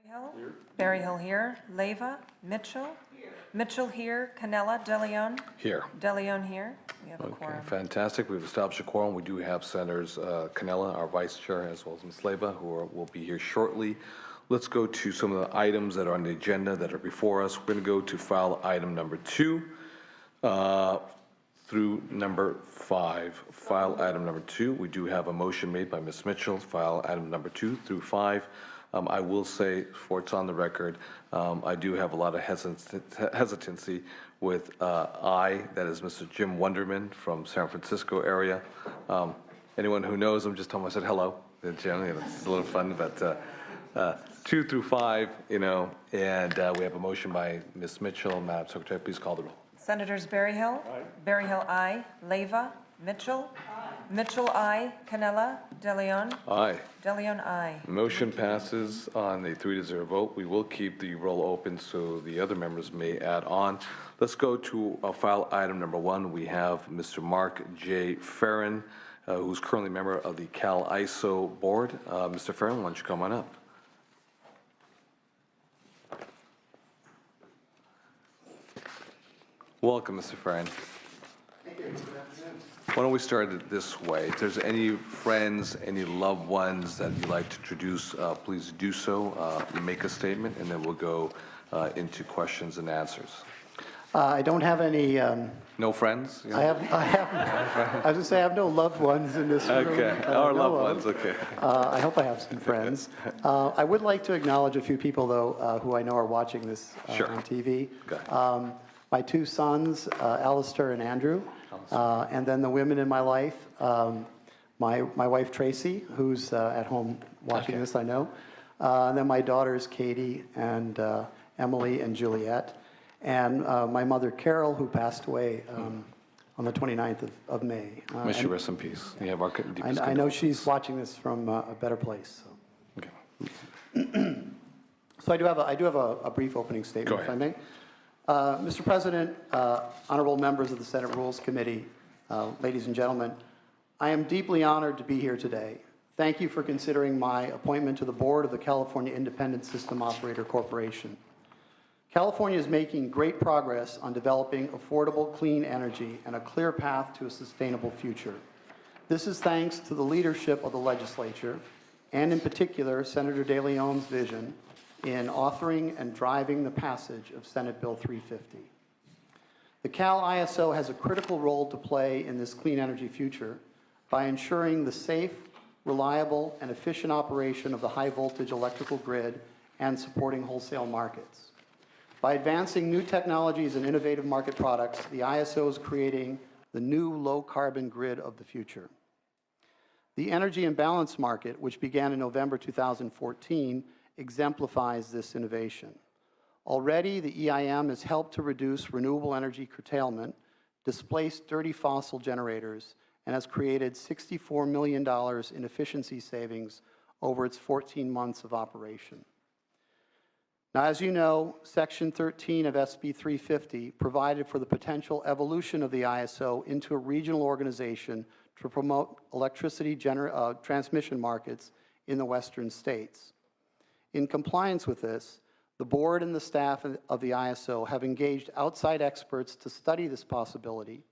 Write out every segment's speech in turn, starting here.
Hill? Berryhill here. Leyva? Mitchell? Mitchell here. Canella? DeLeon? Here. DeLeon here. We have a Okay, quorum. fantastic. We've established a quorum. We do have Senators Canella, our Vice Chair, as well as Ms. Leyva, will be here shortly. Let's go to some of the items that are on the agenda that are before us. We're going to go to file item number 2 through number 5. File item number 2. We do have a motion made by Ms. Mitchell. File item number 2 through 5. I will say, for it's on the record, I do have a lot of hesitancy with that is Mr. Jim Wonderman from San Francisco area. Anyone who knows him, just tell him I said hello. Generally, it's a little fun, but 2 through 5, and we have a motion by Ms. Mitchell. Madam Secretary, please call the roll. Senators Berryhill? Aye. Berryhill, aye. Leyva? Mitchell? Aye. Mitchell, aye. Canella? DeLeon? Aye. DeLeon, aye. Motion passes on a 3-0 vote. We will keep the roll open so the other members may add on. Let's go to file item number 1. We have Mr. Mark J. Farron, who's currently a member of the Cal ISO board. Mr. Farron, why don't you come on up? Welcome, Mr. Farron. Thank you. Why don't we start it this way? If there's any friends, any loved ones that you'd like to introduce, please do so. Make a statement, and then we'll go into questions and answers. I don't have any. No friends? I have. I was going to say I have no loved ones in this room. Okay, our loved ones. Okay. I hope I have some friends. I would like to acknowledge a few people, though, who I know are watching this Sure. on TV. Go ahead. My 2 sons, Alistair and Andrew, and then the women in my life. My wife Tracy, who's at home watching this, I know. And then my daughters Katie and Emily and Juliet, and my mother Carol, who passed away on the 29th of May. May she rest in peace. You have our deepest I know she's watching this from a better place. So, Okay. so I do have a brief opening statement, Go if I ahead. may. Mr. President, honorable members of the Senate Rules Committee, ladies and gentlemen, I am deeply honored to be here today. Thank you for considering my appointment to the board of the California Independent System Operator Corporation. California is making great progress on developing affordable, clean energy and a clear path to a sustainable future. This is thanks to the leadership of the legislature, and in particular, Senator DeLeon's vision in authoring and driving the passage of Senate Bill 350. The Cal ISO has a critical role to play in this clean energy future by ensuring the safe, reliable, and efficient operation of the high-voltage electrical grid and supporting wholesale markets. By advancing new technologies and innovative market products, the ISO is creating the new low-carbon grid of the future. The energy imbalance market, which began in November 2014, exemplifies this innovation. Already, the EIM has helped to reduce renewable energy curtailment, displaced dirty fossil generators, and has created $64 million in efficiency savings over its 14 months of operation. Now, as you know, Section 13 of SB 350 provided for the potential evolution of the ISO into a regional organization to promote electricity transmission markets in the western states. In compliance with this, the board and the staff of the ISO have engaged outside experts to study this possibility,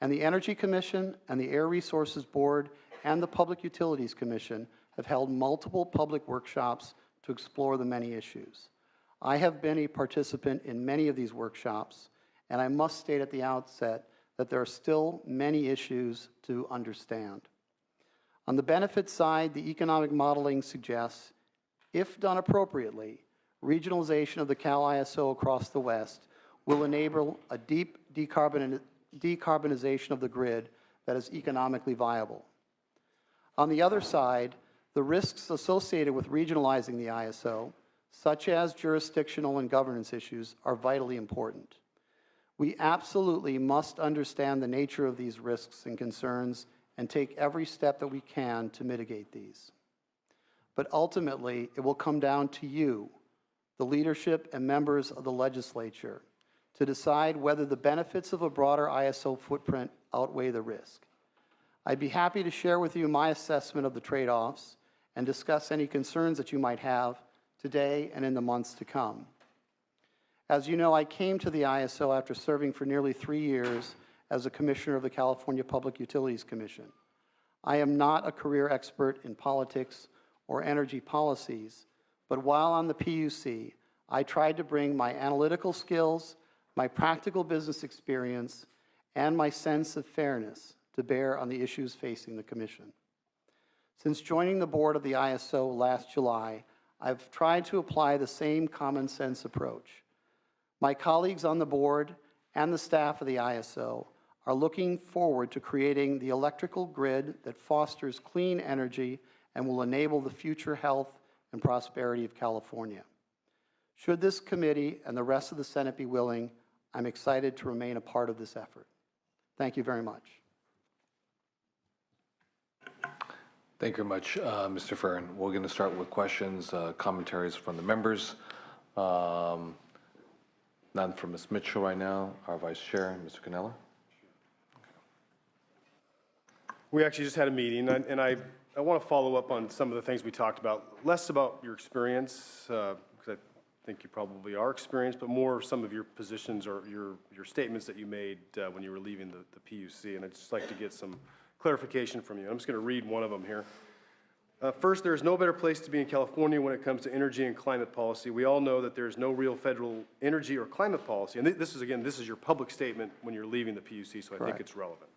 and the Energy Commission and the Air Resources Board and the Public Utilities Commission have held multiple public workshops to explore the many issues. I have been a participant in many of these workshops, and I must state at the outset that there are still many issues to understand. On the benefit side, the economic modeling suggests, if done appropriately, regionalization of the Cal ISO across the West will enable a deep decarbonization of the grid that is economically viable. On the other side, the risks associated with regionalizing the ISO, such as jurisdictional and governance issues, are vitally important. We absolutely must understand the nature of these risks and concerns and take every step that we can to mitigate these. But ultimately, it will come down to you, the leadership and members of the legislature, to decide whether the benefits of a broader ISO footprint outweigh the risk. I'd be happy to share with you my assessment of the trade-offs and discuss any concerns that you might have today and in the months to come. As you know, I came to the ISO after serving for nearly 3 years as a commissioner of the California Public Utilities Commission. I am not a career expert in politics or energy policies, but while on the PUC, I tried to bring my analytical skills, my practical business experience, and my sense of fairness to bear on the issues facing the Commission. Since joining the board of the ISO last July, I've tried to apply the same common sense approach. My colleagues on the board and the staff of the ISO are looking forward to creating the electrical grid that fosters clean energy and will enable the future health and prosperity of California. Should this committee and the rest of the Senate be willing, I'm excited to remain a part of this effort. Thank you very much. Thank you very much, Mr. Fern. We're going to start with questions, commentaries from the members. None from Ms. Mitchell right now, our Vice Chair, Mr. Cannella. We actually just had a meeting, and I want to follow up on some of the things we talked about, less about your experience, because I think you probably are experienced, but more some of your positions or your statements that you made when you were leaving the PUC, and I'd just like to get some clarification from you. I'm just going to read one of them here. First, there is no better place to be in California when it comes to energy and climate policy. We all know that there is no real federal energy or climate policy, and this is your public statement when you're leaving the PUC, so I think it's relevant.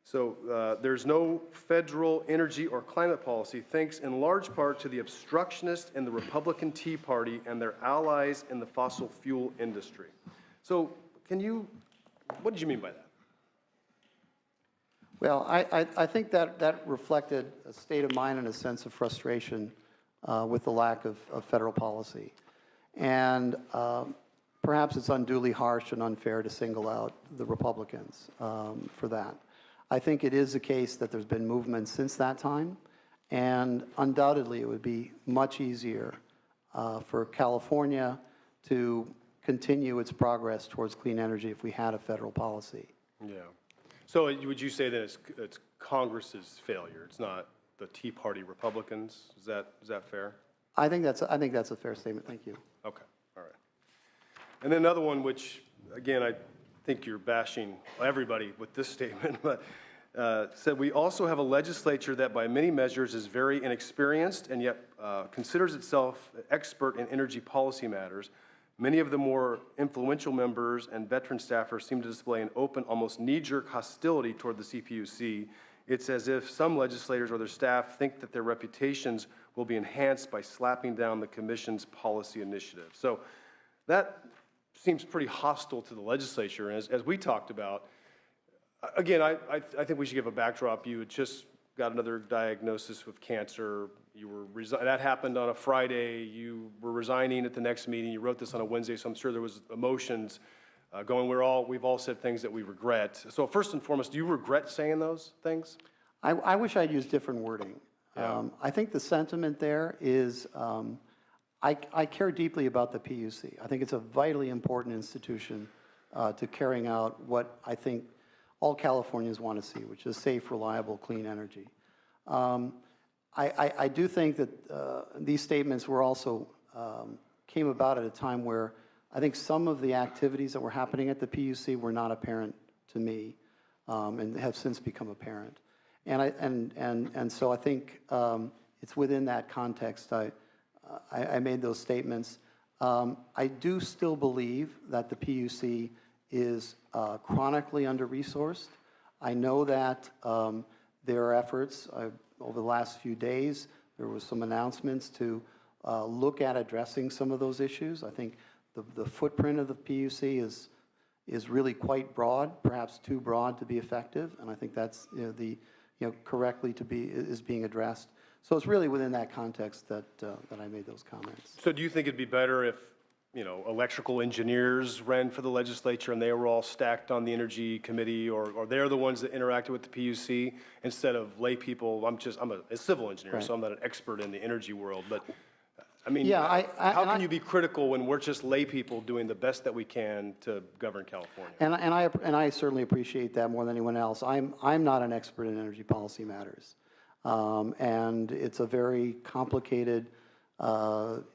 So there's no federal energy or climate policy, thanks in large part to the obstructionists in the Republican Tea Party and their allies in the fossil fuel industry. So what did you mean by that? Well, I think that reflected a state of mind and a sense of frustration with the lack of federal policy. And perhaps it's unduly harsh and unfair to single out the Republicans for that. I think it is the case that there's been movement since that time, and undoubtedly it would be much easier for California to continue its progress towards clean energy if we had a federal policy. Yeah. So would you say that it's Congress's failure? It's not the Tea Party Republicans? Is that fair? I think that's a fair statement. Thank you. Okay. All right. And then another one, which again I think you're bashing everybody with this statement, but said we also have a legislature that by many measures is very inexperienced and yet considers itself expert in energy policy matters. Many of the more influential members and veteran staffers seem to display an open, almost knee-jerk hostility toward the CPUC. It's as if some legislators or their staff think that their reputations will be enhanced by slapping down the Commission's policy initiative. So that seems pretty hostile to the legislature. And as we talked about, again, I think we should give a backdrop. You had just got another diagnosis with cancer. You were that happened on a Friday. You were resigning at the next meeting. You wrote this on a Wednesday, so I'm sure there was emotions going. We've all said things that we regret. So first and foremost, do you regret saying those things? I wish I'd used different wording. Yeah. I think the sentiment there is I care deeply about the PUC. I think it's a vitally important institution to carrying out what I think all Californians want to see, which is safe, reliable, clean energy. I do think that these statements were also came about at a time where I think some of the activities that were happening at the PUC were not apparent to me and have since become apparent. And so I think it's within that context I made those statements. I do still believe that the PUC is chronically under-resourced. I know that there are efforts over the last few days. There was some announcements to look at addressing some of those issues. I think the footprint of the PUC is really quite broad, perhaps too broad to be effective, and I think that's correctly is being addressed. So it's really within that context that I made those comments. So do you think it'd be better if electrical engineers ran for the legislature and they were all stacked on the Energy Committee, or they're the ones that interacted with the PUC instead of lay people? I'm a civil engineer, Right. so I'm not an expert in the energy world, but I mean, Yeah, how can you be critical when we're just lay people doing the best that we can to govern California? And I certainly appreciate that more than anyone else. I'm not an expert in energy policy matters, and it's a very complicated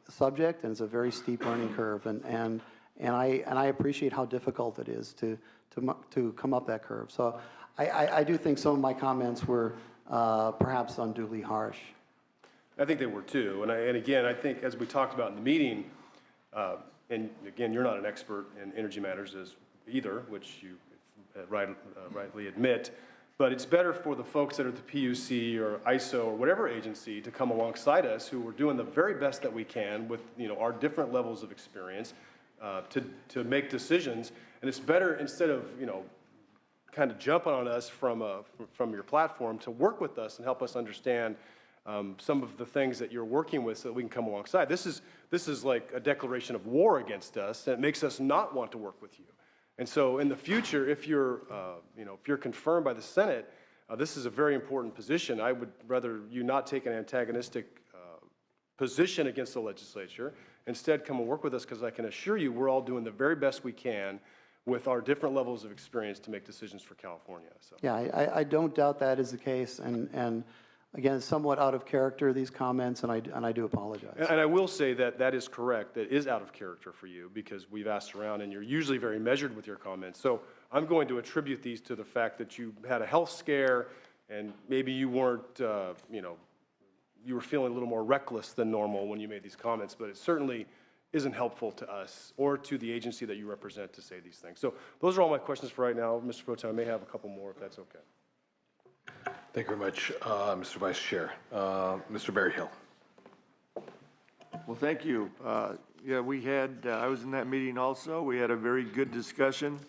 subject, and it's a very steep learning curve. And I appreciate how difficult it is to come up that curve. So I do think some of my comments were perhaps unduly harsh. I think they were too. And again, I think as we talked about in the meeting, and again, you're not an expert in energy matters as either, which you rightly admit, but it's better for the folks that are at the PUC or ISO or whatever agency to come alongside us who are doing the very best that we can with, our different levels of experience to make decisions. And it's better instead of, kind of jumping on us from your platform to work with us and help us understand some of the things that you're working with so that we can come alongside. This is like a declaration of war against us, and it makes us not want to work with you. And so in the future, if you're confirmed by the Senate, this is a very important position. I would rather you not take an antagonistic position against the legislature. Instead, come and work with us, because I can assure you we're all doing the very best we can with our different levels of experience to make decisions for California. So. Yeah, I don't doubt that is the case, and again, somewhat out of character, these comments, and I do apologize. And I will say that is correct. That is out of character for you, because we've asked around, and you're usually very measured with your comments. So I'm going to attribute these to the fact that you had a health scare, and maybe you weren't, you were feeling a little more reckless than normal when you made these comments, but it certainly isn't helpful to us or to the agency that you represent to say these things. So those are all my questions for right now. Mr. Pro Tem, I may have a couple more if that's okay. Thank you very much, Mr. Vice Chair. Mr. Berryhill. Well, thank you. Yeah, we had, I was in that meeting also. We had a very good discussion.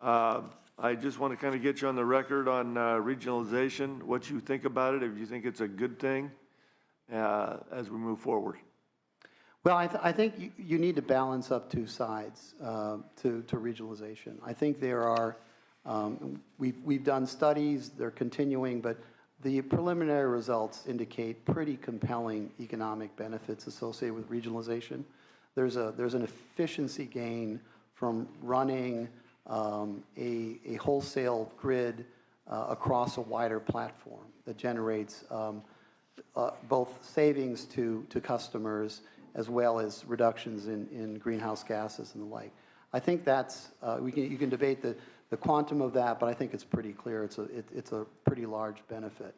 I just want to kind of get you on the record on regionalization, what you think about it, if you think it's a good thing as we move forward. Well, I think you need to balance up two sides to regionalization. I think there are, we've done studies, they're continuing, but the preliminary results indicate pretty compelling economic benefits associated with regionalization. There's an efficiency gain from running a wholesale grid across a wider platform that generates both savings to customers as well as reductions in greenhouse gases and the like. I think that's, you can debate the quantum of that, but I think it's pretty clear it's a pretty large benefit.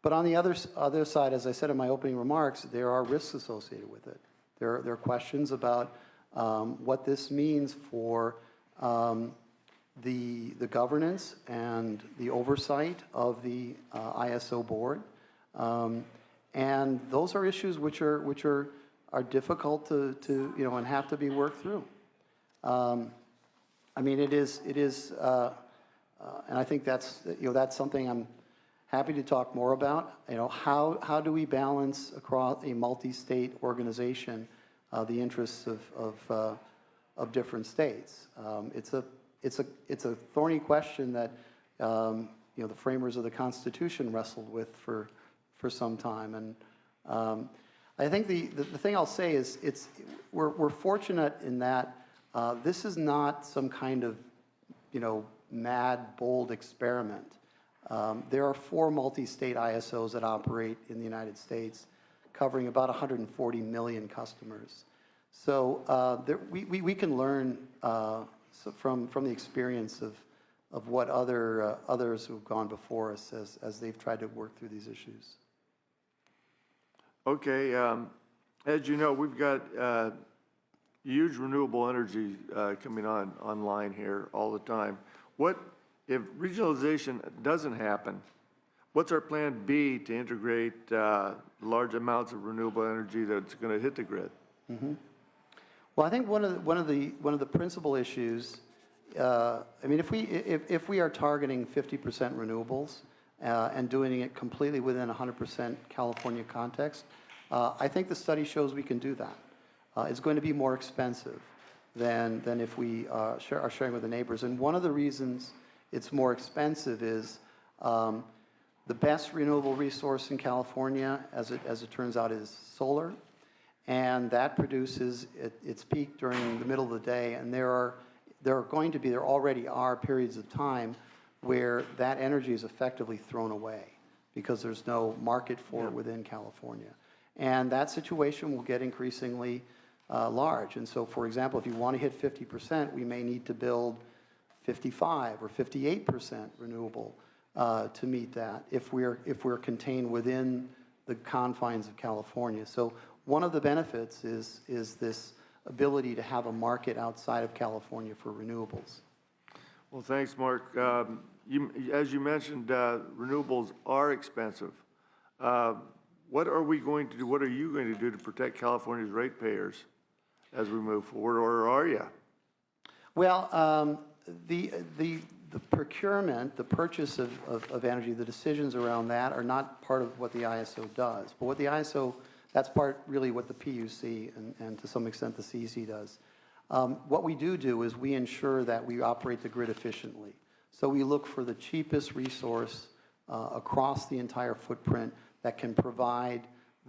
But on the other side, as I said in my opening remarks, there are risks associated with it. There are questions about what this means for the governance and the oversight of the ISO board. And those are issues which are difficult to and have to be worked through. I mean, it is, and I think that's something I'm happy to talk more about. How do we balance across a multi-state organization the interests of different states? It's a thorny question that the framers of the Constitution wrestled with for some time, and I think the thing I'll say is we're fortunate in that this is not some kind of mad, bold experiment. There are 4 multi-state ISOs that operate in the United States, covering about 140 million customers. So we can learn from the experience of what others who've gone before us as they've tried to work through these issues. Okay, as you know, we've got huge renewable energy coming online here all the time. What if regionalization doesn't happen? What's our plan B to integrate large amounts of renewable energy that's going to hit the grid? Mm-hmm. Well, I think one of the principal issues. I mean, if we are targeting 50% renewables and doing it completely within 100% California context, I think the study shows we can do that. It's going to be more expensive than if we are sharing with the neighbors. And one of the reasons it's more expensive is the best renewable resource in California, as it turns out, is solar, and that produces its peak during the middle of the day. And there already are periods of time where that energy is effectively thrown away because there's no market for it within California. And that situation will get increasingly large. And so, for example, if you want to hit 50%, we may need to build 55 or 58% renewable to meet that if we're contained within the confines of California. So one of the benefits is this ability to have a market outside of California for renewables. Well, thanks, Mark. As you mentioned, renewables are expensive. What are we going to do, what are you going to do to protect California's ratepayers as we move forward, or are you? Well, the procurement, the purchase of energy, the decisions around that are not part of what the ISO does. But what the ISO, that's part really what the PUC and to some extent the CEC does. What we do is we ensure that we operate the grid efficiently. So we look for the cheapest resource across the entire footprint that can provide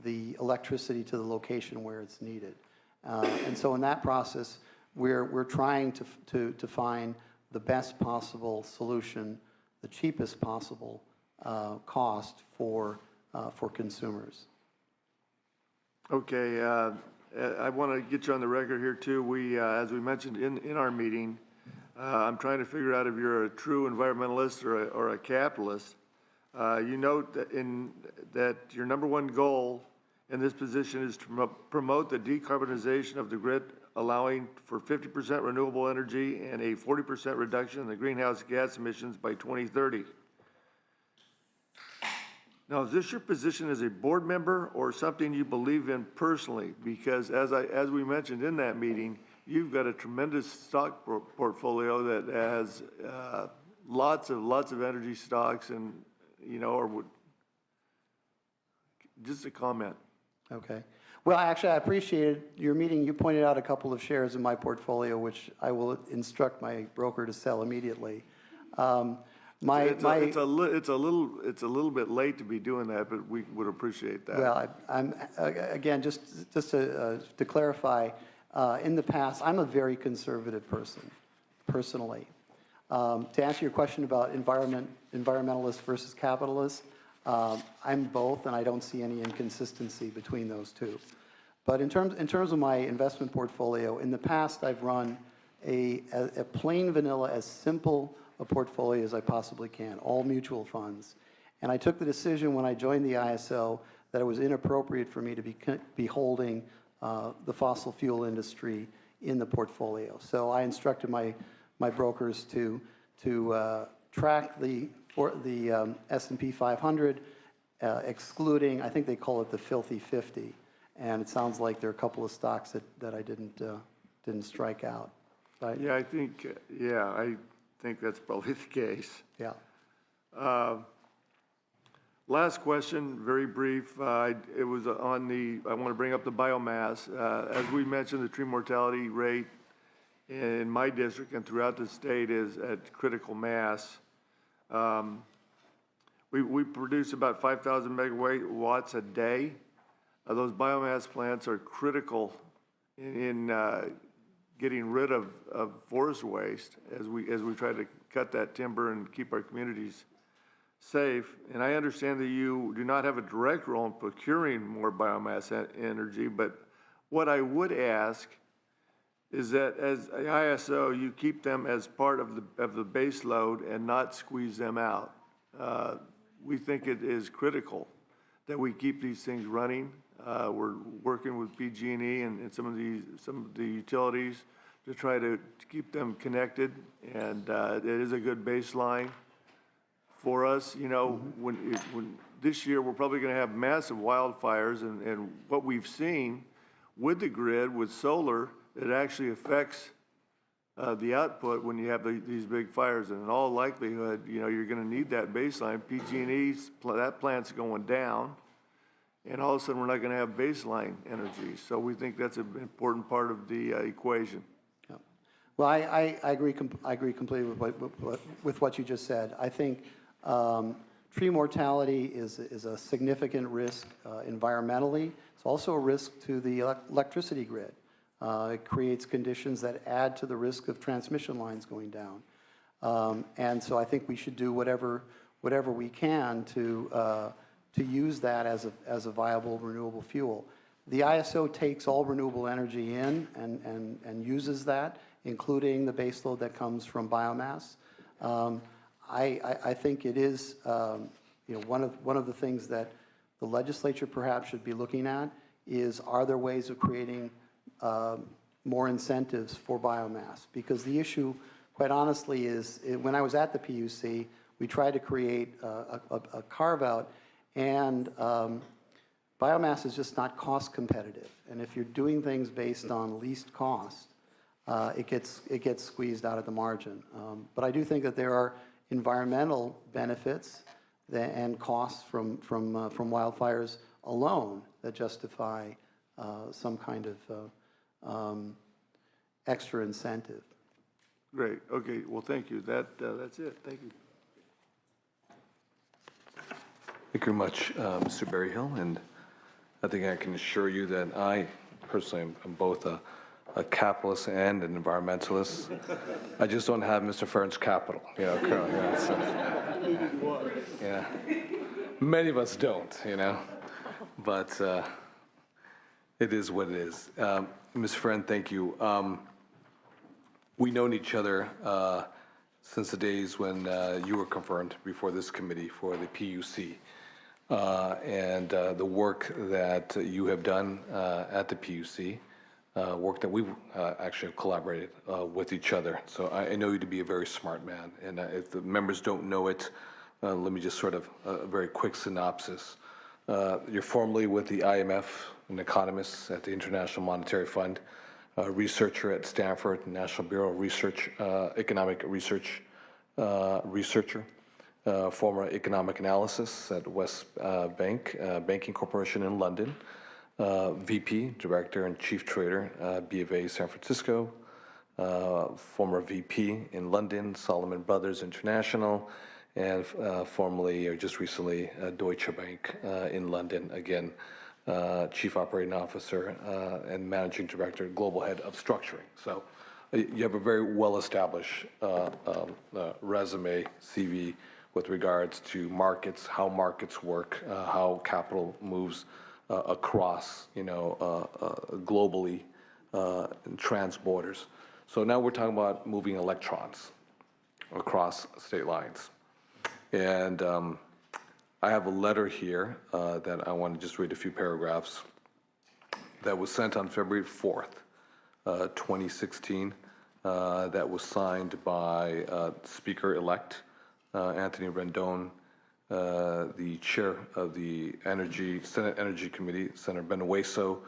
the electricity to the location where it's needed. And so in that process, we're trying to find the best possible solution, the cheapest possible cost for consumers. Okay, I want to get you on the record here too. We, as we mentioned in our meeting, I'm trying to figure out if you're a true environmentalist or a capitalist. You note that your number one goal in this position is to promote the decarbonization of the grid, allowing for 50% renewable energy and a 40% reduction in the greenhouse gas emissions by 2030. Now, is this your position as a board member or something you believe in personally? Because as we mentioned in that meeting, you've got a tremendous stock portfolio that has lots of energy stocks, and just a comment. Okay. Well, actually, I appreciated your meeting. You pointed out a couple of shares in my portfolio, which I will instruct my broker to sell immediately. It's a little bit late to be doing that, but we would appreciate that. Well, I'm again, just to clarify, in the past, I'm a very conservative person, personally. To answer your question about environmentalist versus capitalist, I'm both, and I don't see any inconsistency between those two. But in terms of my investment portfolio, in the past, I've run a plain vanilla, as simple a portfolio as I possibly can, all mutual funds. And I took the decision when I joined the ISO that it was inappropriate for me to be holding the fossil fuel industry in the portfolio. So I instructed my brokers to track the S&P 500, excluding, I think they call it the filthy 50. And it sounds like there are a couple of stocks that I didn't strike out. Right? Yeah, I think that's probably the case. Yeah. Last question, very brief. It was on I want to bring up the biomass. As we mentioned, the tree mortality rate in my district and throughout the state is at critical mass. We produce about 5,000 megawatts a day. Those biomass plants are critical in getting rid of forest waste as we try to cut that timber and keep our communities safe. And I understand that you do not have a direct role in procuring more biomass energy, but what I would ask is that as an ISO, you keep them as part of the base load and not squeeze them out. We think it is critical that we keep these things running. We're working with PG&E and some of the utilities to try to keep them connected, and it is a good baseline for us. When this year we're probably going to have massive wildfires, and what we've seen with the grid, with solar, it actually affects the output when you have these big fires, and in all likelihood, you're going to need that baseline. PG&E's that plant's going down, and all of a sudden we're not going to have baseline energy. So we think that's an important part of the equation. Yeah. Well, I agree completely with what you just said. I think tree mortality is a significant risk environmentally. It's also a risk to the electricity grid. It creates conditions that add to the risk of transmission lines going down. And so I think we should do whatever we can to to use that as a viable renewable fuel. The ISO takes all renewable energy in and uses that, including the baseload that comes from biomass. I think it is one of the things that the legislature perhaps should be looking at is, are there ways of creating more incentives for biomass? Because the issue, quite honestly, is when I was at the PUC, we tried to create a carve-out, and biomass is just not cost competitive. And if you're doing things based on least cost, it gets squeezed out at the margin. But I do think that there are environmental benefits and costs from wildfires alone that justify some kind of extra incentive. Great, okay, well, thank you. That's it, thank you. Thank you very much, Mr. Berryhill, and I think I can assure you that I personally am both a capitalist and an environmentalist. I just don't have Mr. Fern's capital, currently. Yeah, many of us don't, but it is what it is. Ms. Fern, thank you. We've known each other since the days when you were confirmed before this committee for the PUC. And the work that you have done at the PUC, work that we've actually collaborated with each other. So I know you to be a very smart man. And if the members don't know it, let me just sort of a very quick synopsis. You're formerly with the IMF, an economist at the International Monetary Fund, a researcher at Stanford, National Bureau of Research, economic research researcher. Former economic analysis at West Banking Corporation in London, VP, Director and Chief Trader, B of A, San Francisco, former VP in London, Solomon Brothers International, and formerly, or just recently, Deutsche Bank in London, again, Chief Operating Officer and Managing Director, Global Head of Structuring. So you have a very well-established resume, CV, with regards to markets, how markets work, how capital moves across, globally, and trans borders. So now we're talking about moving electrons across state lines. And I have a letter here that I want to just read a few paragraphs that was sent on February 4th, 2016, that was signed by Speaker-elect Anthony Rendon, the chair of the Senate Energy Committee, Senator Benueso,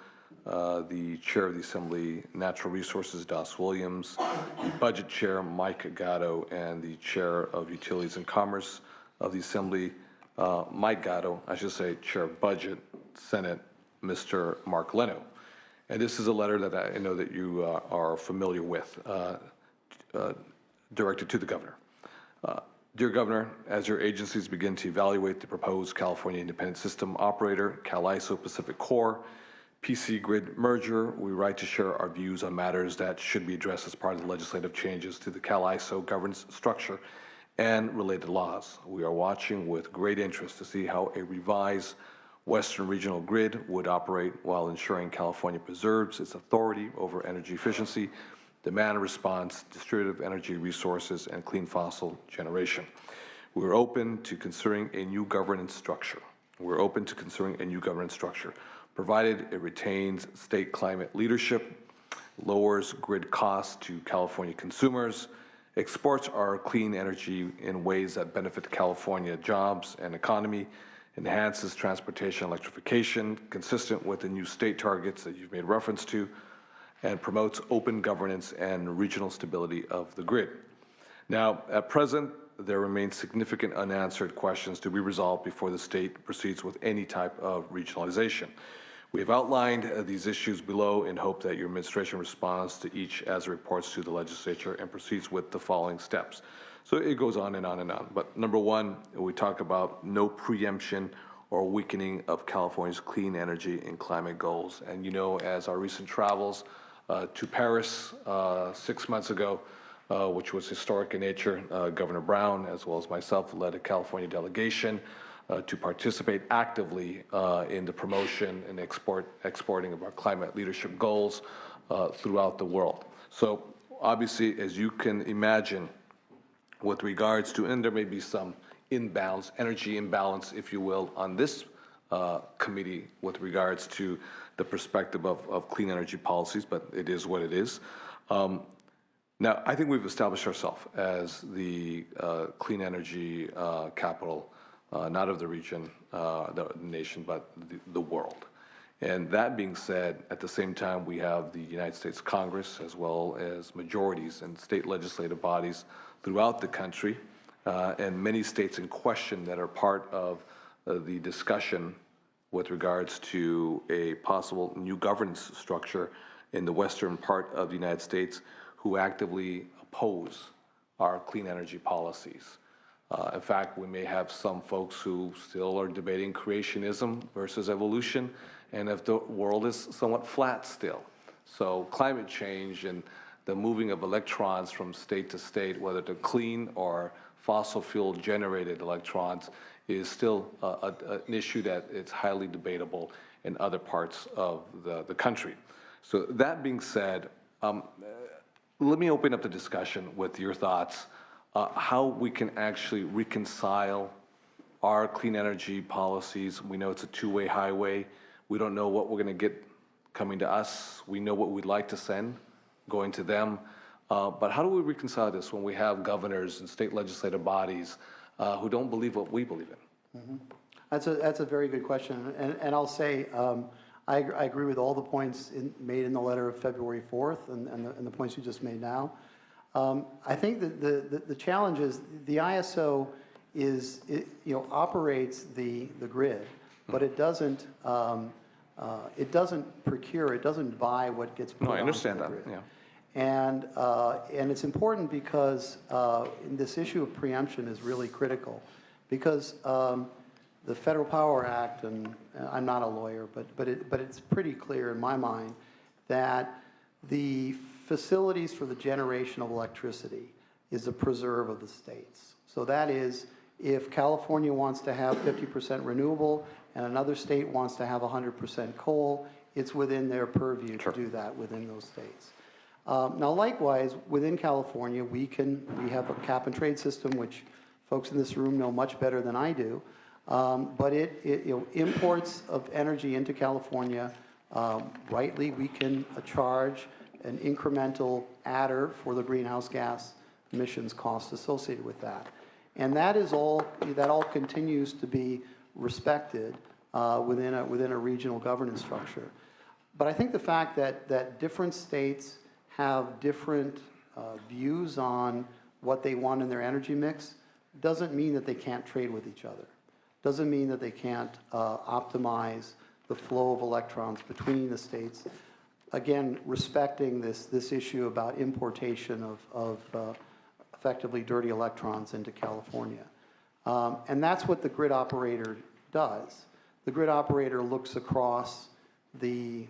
the chair of the Assembly Natural Resources, Das Williams, the budget chair, Mike Gatto, and the chair of Utilities and Commerce of the Assembly, Mike Gatto, I should say, chair of Budget, Senate, Mr. Mark Leno. And this is a letter that I know that you are familiar with, directed to the governor. Dear Governor, as your agencies begin to evaluate the proposed California Independent System Operator, CAISO PacifiCorp, PC Grid merger, we write to share our views on matters that should be addressed as part of the legislative changes to the CAISO governance structure and related laws. We are watching with great interest to see how a revised Western Regional Grid would operate while ensuring California preserves its authority over energy efficiency, demand response, distributed energy resources, and clean fossil generation. We're open to considering a new governance structure. Provided it retains state climate leadership, lowers grid costs to California consumers, exports our clean energy in ways that benefit California jobs and economy, enhances transportation electrification consistent with the new state targets that you've made reference to, and promotes open governance and regional stability of the grid. Now, at present, there remain significant unanswered questions to be resolved before the state proceeds with any type of regionalization. We have outlined these issues below in hope that your administration responds to each as it reports to the legislature and proceeds with the following steps. So it goes on and on and on. But number one, we talk about no preemption or weakening of California's clean energy and climate goals. And as our recent travels to Paris 6 months ago, which was historic in nature, Governor Brown, as well as myself, led a California delegation. to participate actively in the promotion and exporting of our climate leadership goals throughout the world. So obviously, as you can imagine, with regards to, and there may be some imbalance, energy imbalance, if you will, on this committee with regards to the perspective of clean energy policies, but it is what it is. Now, I think we've established ourselves as the clean energy capital, not of the region, the nation, but the world. And that being said, at the same time, we have the United States Congress, as well as majorities and state legislative bodies throughout the country, and many states in question that are part of the discussion with regards to a possible new governance structure in the western part of the United States, who actively oppose our clean energy policies. In fact, we may have some folks who still are debating creationism versus evolution, and if the world is somewhat flat still. So climate change and the moving of electrons from state to state, whether to clean or fossil fuel generated electrons, is still an issue that it's highly debatable in other parts of the country. So that being said, let me open up the discussion with your thoughts, how we can actually reconcile our clean energy policies. We know it's a two-way highway. We don't know what we're going to get coming to us. We know what we'd like to send going to them. But how do we reconcile this when we have governors and state legislative bodies who don't believe what we believe in? Mm-hmm. That's a very good question. And I'll say, I agree with all the points made in the letter of February 4th and the points you just made now. I think that the challenge is the ISO operates the grid, but it doesn't procure, it doesn't buy what gets put No, I onto understand the that, grid. yeah. And it's important because this issue of preemption is really critical, because the Federal Power Act, and I'm not a lawyer, but it's pretty clear in my mind that the facilities for the generation of electricity is a preserve of the states. So that is, if California wants to have 50% renewable and another state wants to have 100% coal, it's within their purview to do that within those states. Now, likewise, within California, we have a cap and trade system, which folks in this room know much better than I do. But imports of energy into California, rightly, we can charge an incremental adder for the greenhouse gas emissions costs associated with that. And that all continues to be respected within a regional governance structure. But I think the fact that different states have different views on what they want in their energy mix doesn't mean that they can't trade with each other. Doesn't mean that they can't optimize the flow of electrons between the states. Again, respecting this issue about importation of effectively dirty electrons into California. And that's what the grid operator does. The grid operator looks across the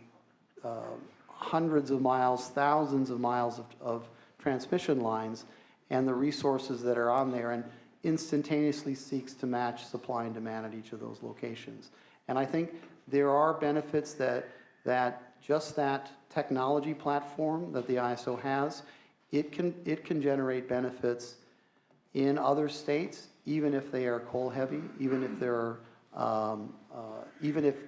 hundreds of miles, thousands of miles of transmission lines and the resources that are on there, and instantaneously seeks to match supply and demand at each of those locations. And I think there are benefits that just that technology platform that the ISO has, it can generate benefits in other states, even if they are coal heavy, even if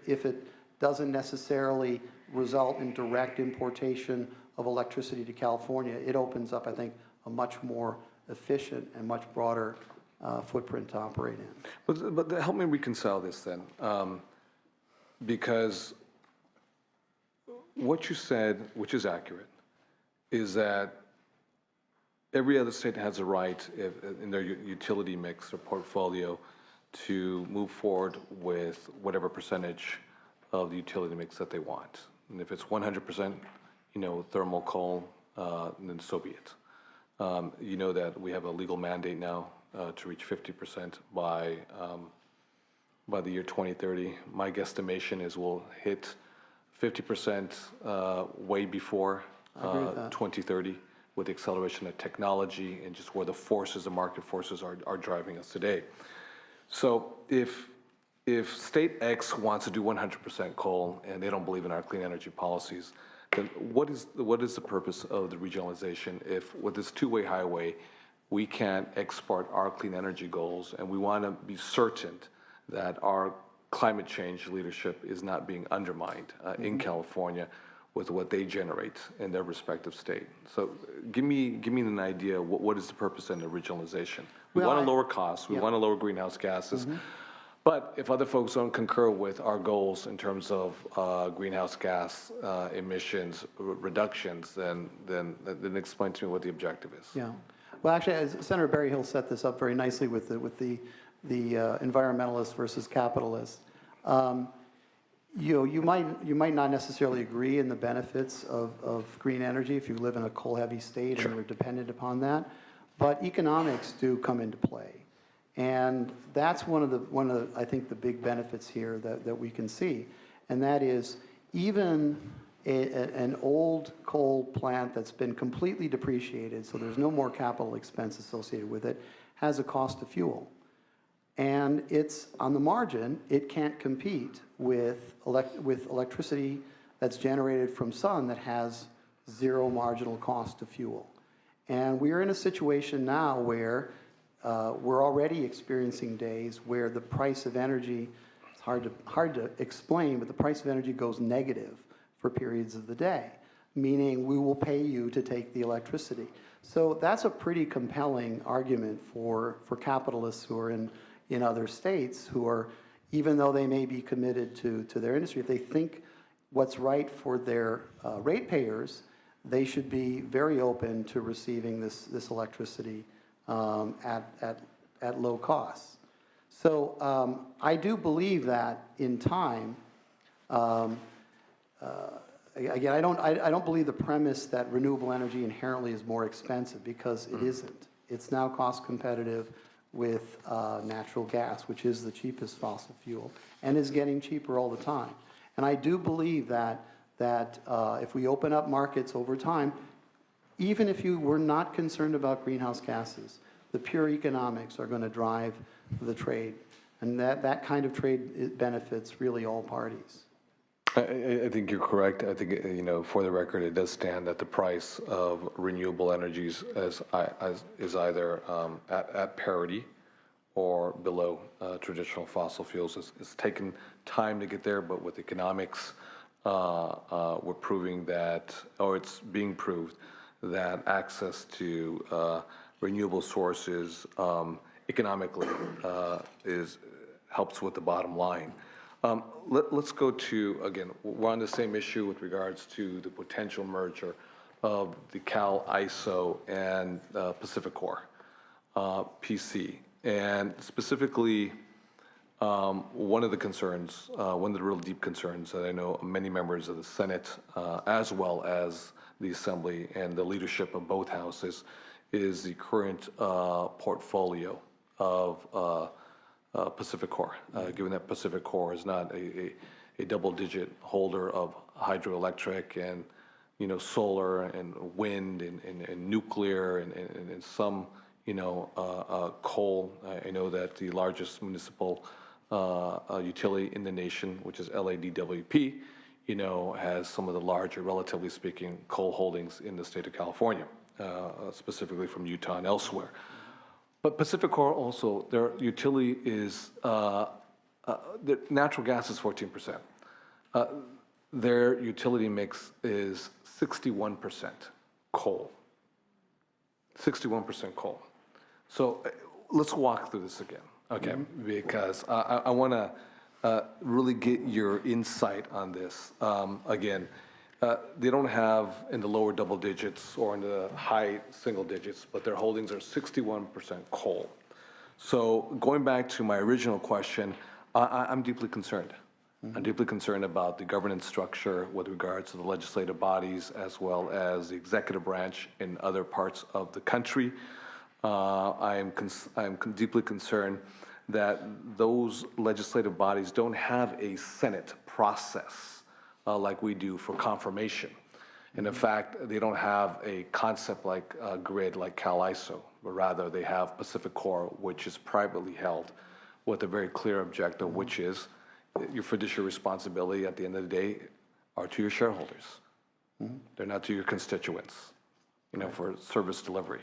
if it doesn't necessarily result in direct importation of electricity to California. It opens up, I think, a much more efficient and much broader footprint to operate in. But help me reconcile this then, because what you said, which is accurate, is that every other state has a right in their utility mix or portfolio to move forward with whatever percentage of the utility mix that they want. And if it's 100%, thermal coal, then so be it. You know that we have a legal mandate now to reach 50% by the year 2030. My guesstimation is we'll hit 50% way before 2030 with the acceleration of technology and just where the forces, the market forces are driving us today. So if if state X wants to do 100% coal and they don't believe in our clean energy policies, then what is the purpose of the regionalization if with this two-way highway, we can't export our clean energy goals and we want to be certain that our climate change leadership is not being undermined in California with what they generate in their respective state. So give me an idea, what is the purpose in the regionalization? We want to lower costs, we want to lower greenhouse gases, but if other folks don't concur with our goals in terms of greenhouse gas emissions reductions, then explain to me what the objective is. Yeah. Well, actually, as Senator Berryhill set this up very nicely with the environmentalists versus capitalists. You might not necessarily agree in the benefits of green energy if you live in a coal-heavy state and you're dependent upon that, but economics do come into play, and that's one of the I think the big benefits here that we can see, and that is even an old coal plant that's been completely depreciated, so there's no more capital expense associated with it, has a cost of fuel. And it's on the margin, it can't compete with electricity that's generated from sun that has zero marginal cost of fuel. And we're in a situation now where we're already experiencing days where the price of energy, it's hard to explain, but the price of energy goes negative for periods of the day, meaning we will pay you to take the electricity. So that's a pretty compelling argument for capitalists who are in other states who are, even though they may be committed to their industry, if they think what's right for their ratepayers, they should be very open to receiving this electricity at low costs. So I do believe that in time, again, I don't believe the premise that renewable energy inherently is more expensive, because it isn't. It's now cost competitive with natural gas, which is the cheapest fossil fuel, and is getting cheaper all the time. And I do believe that if we open up markets over time, even if you were not concerned about greenhouse gases, the pure economics are going to drive the trade, and that kind of trade benefits really all parties. I think you're correct. I think, for the record, it does stand that the price of renewable energies is either at parity or below traditional fossil fuels. It's taken time to get there, but with economics, we're proving that, or it's being proved, that access to renewable sources economically helps with the bottom line. Let's go to, again, we're on the same issue with regards to the potential merger of the CAISO and PacifiCorp, PC. And specifically, one of the concerns, one of the real deep concerns that I know many members of the Senate, as well as the Assembly and the leadership of both houses, is the current portfolio of PacifiCorp, given that PacifiCorp is not a double-digit holder of hydroelectric and solar and wind and nuclear and some coal. I know that the largest municipal utility in the nation, which is LADWP, has some of the larger, relatively speaking, coal holdings in the state of California, specifically from Utah and elsewhere. But PacifiCorp also, their utility is, the natural gas is 14%. Their utility mix is 61% coal. 61% coal. So let's walk through this again, okay? Because I want to really get your insight on this. Again, they don't have in the lower double digits or in the high single digits, but their holdings are 61% coal. So going back to my original question, I'm deeply concerned. I'm deeply concerned about the governance structure with regards to the legislative bodies as well as the executive branch in other parts of the country. I'm deeply concerned that those legislative bodies don't have a Senate process like we do for confirmation. And in fact, they don't have a concept like a grid like CAISO, but rather they have PacifiCorp, which is privately held, with a very clear objective, which is your fiduciary responsibility at the end of the day are to your shareholders. They're not to your constituents, for service delivery.